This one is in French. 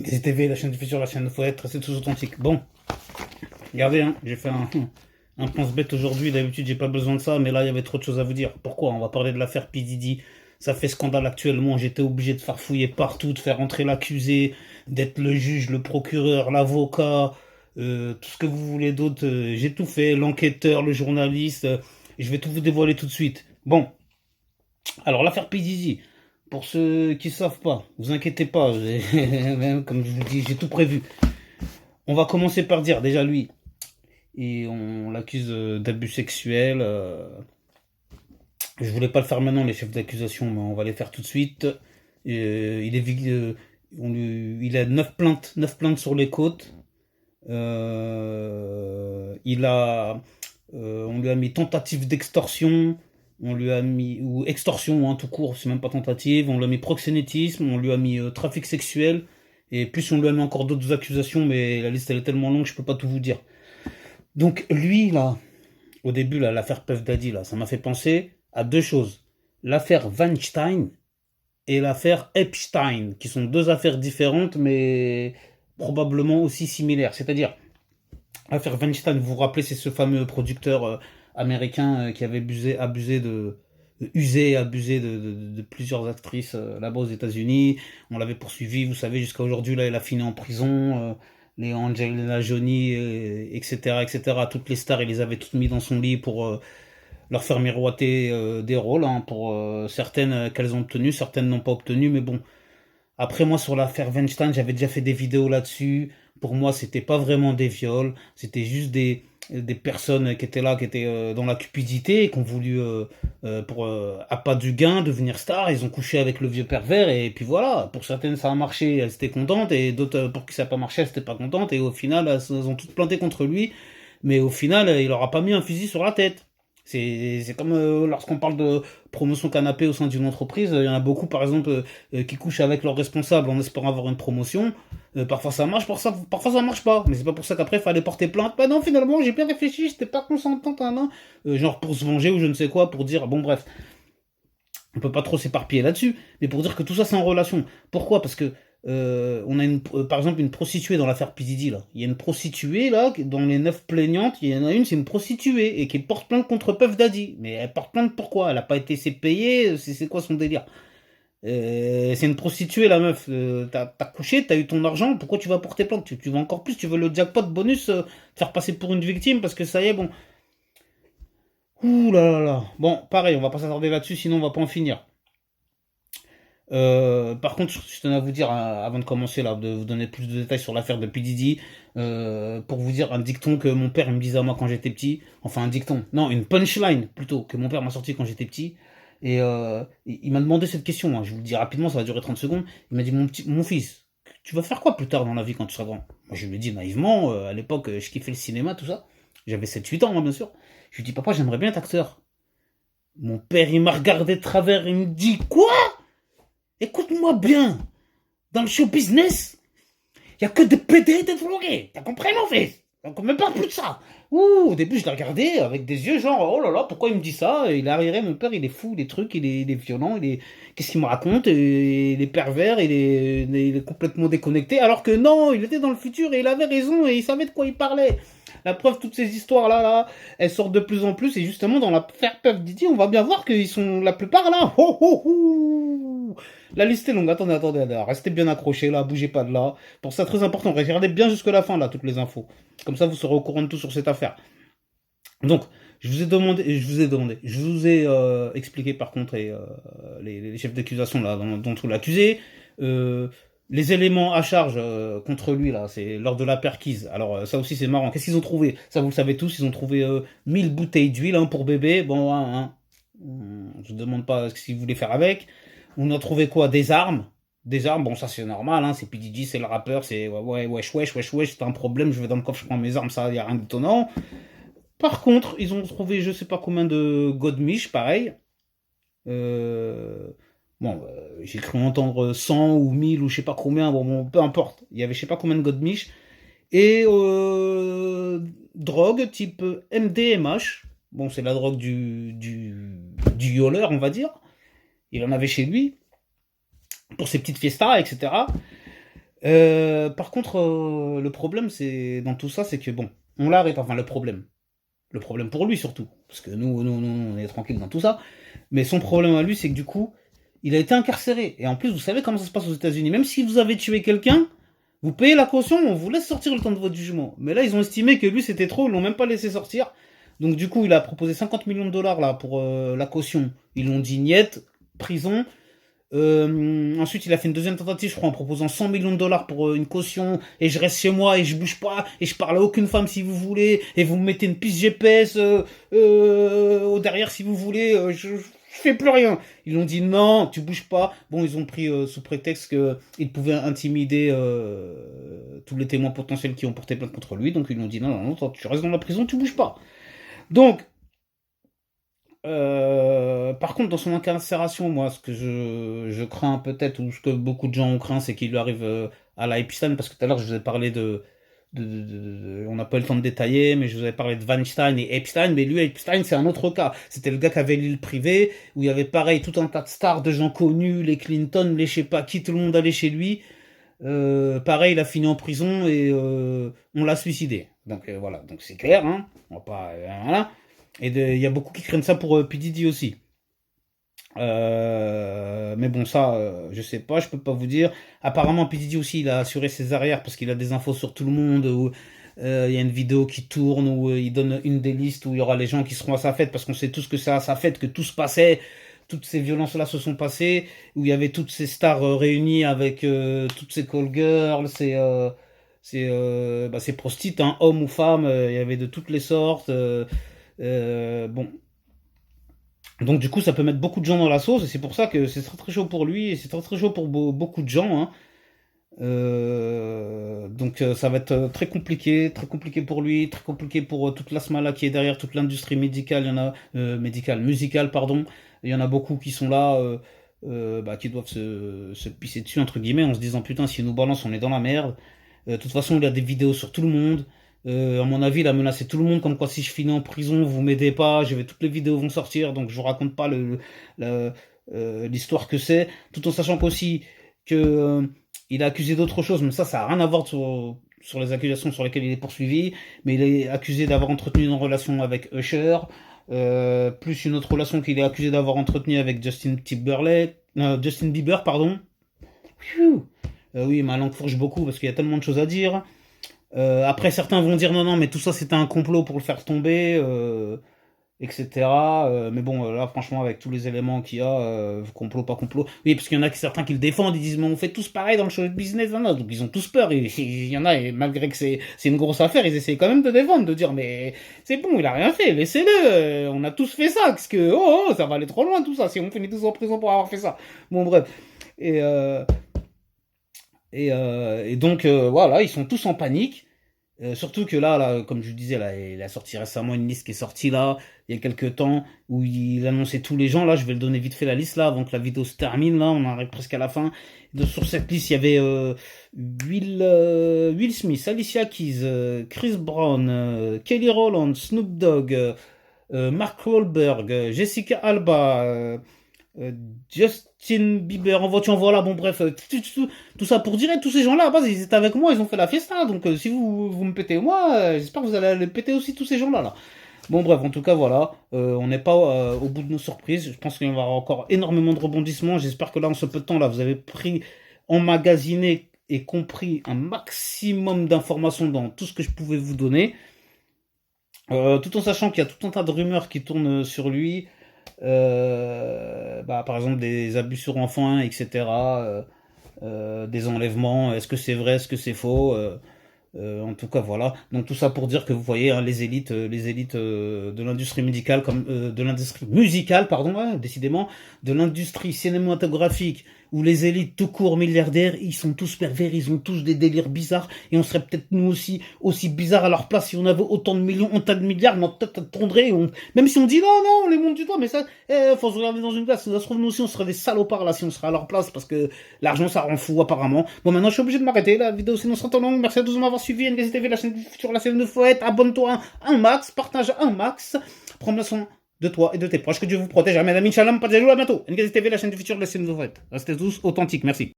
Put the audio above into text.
TV, la chaîne du futur, la chaîne de faut être, c'est tous authentique. Bon, regardez, hein, j'ai fait un pense-bête aujourd'hui. D'habitude, j'ai pas besoin de ça, mais là, il y avait trop de choses à vous dire. Pourquoi? On va parler de l'affaire P. Diddy. Ça fait scandale actuellement. J'étais obligé de faire fouiller partout, de faire entrer l'accusé, d'être le juge, le procureur, l'avocat, tout ce que vous voulez d'autre. J'ai tout fait. L'enquêteur, le journaliste. Je vais tout vous dévoiler tout de suite. Bon, alors l'affaire P. Diddy. Pour ceux qui savent pas, vous inquiétez pas, comme je vous dis, j'ai tout prévu. On va commencer par dire déjà lui, et on l'accuse d'abus sexuels. Je voulais pas le faire maintenant les chefs d'accusation, mais on va les faire tout de suite. Il a 9 plaintes sur les côtes. On lui a mis tentative d'extorsion. On lui a mis ou extorsion, hein, tout court, c'est même pas tentative. On lui a mis proxénétisme. On lui a mis trafic sexuel. Et plus on lui a mis encore d'autres accusations, mais la liste elle est tellement longue, je peux pas tout vous dire. Donc lui là, au début là, l'affaire Puff Daddy là, ça m'a fait penser à deux choses. L'affaire Weinstein et l'affaire Epstein, qui sont deux affaires différentes, mais probablement aussi similaires. C'est-à-dire, l'affaire Weinstein, vous vous rappelez, c'est ce fameux producteur américain qui avait usé et abusé de plusieurs actrices là-bas aux États-Unis. On l'avait poursuivi, vous savez, jusqu'à aujourd'hui, là, il a fini en prison. Les Angelina Jolie, etc., etc. Toutes les stars, il les avait toutes mis dans son lit pour leur faire miroiter des rôles, hein, pour certaines qu'elles ont obtenues, certaines n'ont pas obtenu, mais bon. Après moi sur l'affaire Weinstein, j'avais déjà fait des vidéos là-dessus. Pour moi, c'était pas vraiment des viols, c'était juste des personnes qui étaient là, qui étaient dans la cupidité et qui ont voulu pour appât du gain devenir star. Ils ont couché avec le vieux pervers et puis voilà. Pour certaines ça a marché, elles étaient contentes et d'autres pour qui ça n'a pas marché, elles étaient pas contentes et au final elles ont toutes planté contre lui. Mais au final, il leur a pas mis un fusil sur la tête. C'est comme lorsqu'on parle de promotion canapé au sein d'une entreprise, il y en a beaucoup par exemple qui couchent avec leurs responsables en espérant avoir une promotion. Parfois ça marche, parfois ça marche pas. Mais c'est pas pour ça qu'après il fallait porter plainte. Bah non, finalement j'ai bien réfléchi, j'étais pas consentante, hein, genre pour se venger ou je ne sais quoi, pour dire bon bref, on peut pas trop s'éparpiller là-dessus, mais pour dire que tout ça c'est en relation. Pourquoi? Parce que on a par exemple une prostituée dans l'affaire P. Diddy, là. Il y a une prostituée là, dans les 9 plaignantes, il y en a une, c'est une prostituée et qui porte plainte contre Puff Daddy. Mais elle porte plainte pourquoi? Elle a pas été assez payée, c'est quoi son délire? C'est une prostituée la meuf. T'as couché, t'as eu ton argent, pourquoi tu vas porter plainte? Tu veux encore plus, tu veux le jackpot bonus, te faire passer pour une victime parce que ça y est, bon. Ouh là là là. Bon, pareil, on va pas s'attarder là-dessus, sinon on va pas en finir. Par contre, je tenais à vous dire, avant de commencer là, de vous donner plus de détails sur l'affaire de P. Diddy, pour vous dire un dicton que mon père me disait à moi quand j'étais petit, enfin un dicton, non, une punchline plutôt, que mon père m'a sorti quand j'étais petit, et il m'a demandé cette question, hein, je vous le dis rapidement, ça va durer 30 secondes, il m'a dit, mon fils, tu vas faire quoi plus tard dans la vie quand tu seras grand? Moi je lui ai dit naïvement, à l'époque, je kiffais le cinéma, tout ça, j'avais 7 8 ans, moi bien sûr, je lui ai dit, papa, j'aimerais bien être acteur. Mon père, il m'a regardé de travers, il me dit, quoi? Écoute-moi bien, dans le show business, il n'y a que des PD et des drogués. T'as compris, mon fils? Donc on me parle plus de ça. Ouh, au début, je l'ai regardé avec des yeux genre, oh là là, pourquoi il me dit ça? Et il est arriéré, mon père, il est fou, des trucs, il est violent, qu'est-ce qu'il me raconte? Et il est pervers, il est complètement déconnecté. Alors que non, il était dans le futur et il avait raison et il savait de quoi il parlait. La preuve, toutes ces histoires-là, elles sortent de plus en plus. Et justement, dans l'affaire Puff Diddy, on va bien voir qu'ils sont la plupart là. Ho, ho, ho. La liste est longue. Attendez. Restez bien accrochés là, bougez pas de là. Pour ça, très important, regardez bien jusque la fin là, toutes les infos. Comme ça, vous serez au courant de tout sur cette affaire. Donc, je vous ai expliqué par contre les chefs d'accusation là, dont on l'accusé. Euh, les éléments à charge contre lui là, c'est lors de la perquise. Alors ça aussi c'est marrant. Qu'est-ce qu'ils ont trouvé? Ça vous le savez tous, ils ont trouvé 1000 bouteilles d'huile hein, pour bébé. Bon, hein, je ne demande pas ce qu'ils voulaient faire avec. On a trouvé quoi? Des armes. Des armes, bon ça c'est normal, hein, c'est P. Diddy, c'est le rappeur, c'est wesh, c'est un problème, je vais dans le coffre, je prends mes armes, ça y a rien d'étonnant. Par contre, ils ont trouvé je sais pas combien de godemiches, pareil. Euh, bon, j'ai cru entendre 100 ou 1000 ou je sais pas combien, bon, peu importe. Il y avait je sais pas combien de godemiches. Et drogue type MDMH. Bon, c'est la drogue du yoleur, on va dire. Il en avait chez lui, pour ses petites fiestas, etc. Par contre, le problème, c'est dans tout ça, c'est que bon, on l'arrête. Enfin, le problème pour lui surtout, parce que nous, on est tranquille dans tout ça. Mais son problème à lui, c'est que du coup, il a été incarcéré. Et en plus, vous savez comment ça se passe aux États-Unis. Même si vous avez tué quelqu'un, vous payez la caution, on vous laisse sortir le temps de votre jugement. Mais là, ils ont estimé que lui, c'était trop, ils l'ont même pas laissé sortir. Donc du coup, il a proposé 50 millions de dollars là pour la caution. Ils l'ont dit niet, prison. Ensuite, il a fait une deuxième tentative, je crois, en proposant 100 millions de dollars pour une caution. Et je reste chez moi et je bouge pas. Et je parle à aucune femme si vous voulez. Et vous me mettez une piste GPS au derrière si vous voulez. Je fais plus rien. Ils ont dit non, tu bouges pas. Bon, ils ont pris sous prétexte qu'ils pouvaient intimider tous les témoins potentiels qui ont porté plainte contre lui. Donc ils ont dit non, non, non, toi, tu restes dans la prison, tu bouges pas. Donc, par contre, dans son incarcération, moi, ce que je crains peut-être, ou ce que beaucoup de gens ont craint, c'est qu'il lui arrive à la Epstein, parce que tout à l'heure, je vous ai parlé on n'a pas eu le temps de détailler, mais je vous avais parlé de Weinstein et Epstein, mais lui, Epstein, c'est un autre cas. C'était le gars qui avait l'île privée, où il y avait pareil, tout un tas de stars, de gens connus, les Clinton, les je sais pas qui, tout le monde allait chez lui. Pareil, il a fini en prison et on l'a suicidé. Donc voilà, donc c'est clair, hein. On va pas, voilà. Et il y a beaucoup qui craignent ça pour P. Diddy aussi. Mais bon, ça, je sais pas, je peux pas vous dire. Apparemment, P. Diddy aussi, il a assuré ses arrières parce qu'il a des infos sur tout le monde. Où, il y a une vidéo qui tourne où il donne une des listes où il y aura les gens qui seront à sa fête parce qu'on sait tous que c'est à sa fête que tout se passait. Toutes ces violences-là se sont passées, où il y avait toutes ces stars réunies avec toutes ces call girls, ces prostitutes, hein, hommes ou femmes, il y avait de toutes les sortes. Bon, donc du coup, ça peut mettre beaucoup de gens dans la sauce, et c'est pour ça que c'est très très chaud pour lui, et c'est très très chaud pour beaucoup de gens, hein. Donc ça va être très compliqué pour lui, très compliqué pour toute la smala qui est derrière, toute l'industrie médicale, il y en a musicale, pardon. Il y en a beaucoup qui sont là, qui doivent se pisser dessus entre guillemets, en se disant putain si nous balance on est dans la merde. De toute façon, il a des vidéos sur tout le monde. À mon avis, il a menacé tout le monde, comme quoi si je finis en prison, vous m'aidez pas, toutes les vidéos vont sortir, donc je vous raconte pas le- l'histoire que c'est, tout en sachant qu'aussi que il est accusé d'autre chose, mais ça n'a rien à voir sur les accusations sur lesquelles il est poursuivi, mais il est accusé d'avoir entretenu une relation avec Usher, plus une autre relation qu'il est accusé d'avoir entretenue avec Justin Bieber, pardon. Pfiou. Oui, ma langue fourche beaucoup parce qu'il y a tellement de choses à dire. Après, certains vont dire non, non, mais tout ça c'était un complot pour le faire tomber, etc. Mais bon, là, franchement, avec tous les éléments qu'il y a, complot, pas complot. Oui, parce qu'il y en a certains qui le défendent, ils disent mais on fait tous pareil dans le show de business, non, non, donc ils ont tous peur. Il y en a, et malgré que c'est une grosse affaire, ils essayent quand même de défendre, de dire mais c'est bon, il a rien fait, laissez-le, on a tous fait ça, parce que ça va aller trop loin tout ça, si on finit tous en prison pour avoir fait ça. Bon, bref. Et, et donc, voilà, ils sont tous en panique. Surtout que là, comme je vous disais, là, il a sorti récemment une liste qui est sortie là, il y a quelques temps, où il annonçait tous les gens. Là, je vais le donner vite fait la liste là, avant que la vidéo se termine. Là, on arrive presque à la fin. Sur cette liste, il y avait Will Smith, Alicia Keys, Chris Brown, Kelly Rowland, Snoop Dogg, Mark Wahlberg, Jessica Alba, Justin Bieber en voiture, voilà, bon bref, tout ça pour dire, tous ces gens-là, à base, ils étaient avec moi, ils ont fait la fiesta, donc si vous me pétez moi, j'espère que vous allez le péter aussi tous ces gens-là, là. Bon bref, en tout cas, voilà, on n'est pas au bout de nos surprises, je pense qu'il y aura encore énormément de rebondissements, j'espère que là, en ce peu de temps, là, vous avez emmagasiné et compris un maximum d'informations dans tout ce que je pouvais vous donner, tout en sachant qu'il y a tout un tas de rumeurs qui tournent sur lui, par exemple des abus sur enfants, etc., des enlèvements, est-ce que c'est vrai, est-ce que c'est faux, en tout cas voilà. Donc tout ça pour dire que vous voyez hein, les élites de l'industrie médicale, comme de l'industrie musicale, pardon, ouais, décidément, de l'industrie cinématographique ou les élites tout court milliardaires, ils sont tous pervers, ils ont tous des délires bizarres et on serait peut-être nous aussi bizarres à leur place si on avait autant de millions, autant de milliards, mais peut-être tondrait, même si on dit non, non, on les monte du doigt, mais ça, faut se regarder dans une glace. Ça se trouve, nous aussi, on serait des salopards là si on serait à leur place parce que l'argent ça rend fou apparemment. Bon, maintenant je suis obligé de m'arrêter. La vidéo sinon sera trop longue. Merci à tous de m'avoir suivi. N'hésitez pas la chaîne du futur, la chaîne de Fouette. Abonne-toi un max, partage un max. Prends bien soin de toi et de tes proches. Que Dieu vous protège. Amen. Amin. Shalom. Pas de jaloux. À bientôt. N'hésitez pas la chaîne du futur, la chaîne de Fouette. Restez tous authentiques. Merci.